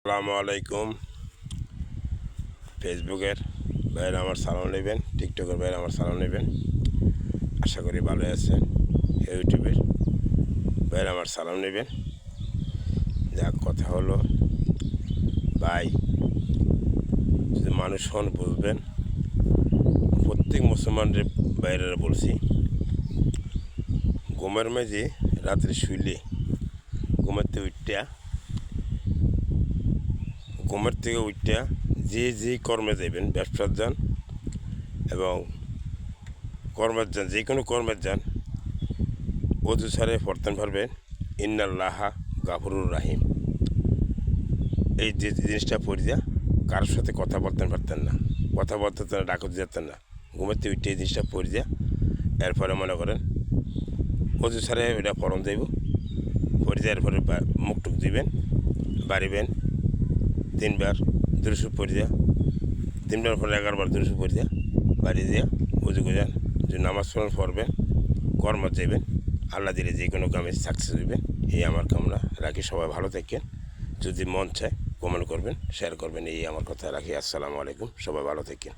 আসসালামু আলাইকুম। ফেসবুকের ভাইয়েরা আমার সালাম নেবেন, টিকটকের ভাইয়েরা আমার সালাম নেবেন। আশা করি ভালো আছেন। ইউটিউবের ভাইয়েরা আমার সালাম নেবেন। যা কথা হলো ভাই, যদি মানুষ হন বুঝবেন। প্রত্যেক মুসলমানদের বাইরেরা বলছি, ঘুমের মাঝে রাত্রে শুইলে ঘুমের থেকে উঠটা যে কর্মে যাবেন, ব্যবসার যান এবং কর্মের যান, যে কোনো কর্মের যান, অজু ছাড়ে পড়তে পারবেন ইন্নাল্লাহা গাফুরুর রাহিম। এই যে জিনিসটা পড়িয়া কারোর সাথে কথা বলতে পারতেন না, ডাকতে যেতেন না। ঘুমের থেকে উঠে এই জিনিসটা পড়িয়া এরপরে মনে করেন অজু ছাড়ে ওইটা পরম দেব, পড়িয়া এরপরে মুখ টুক দিবেন, বাড়িবেন 3 বার দুরুশু পড়িয়া, 3 বার পরে 11 বার দুরুশু পড়িয়া বাড়ি দিয়া উজু করে যে নামাজ পড়বেন, কর্ম যাবেন, আল্লাহ দিলে যে কোনো কামে সাকসেস হইবেন। এই আমার কামনা রাখি। সবাই ভালো থাকেন। যদি মন চায় কমেন্ট করবেন, শেয়ার করবেন। এই আমার কথা রাখি। আসসালামু আলাইকুম। সবাই ভালো থাকেন।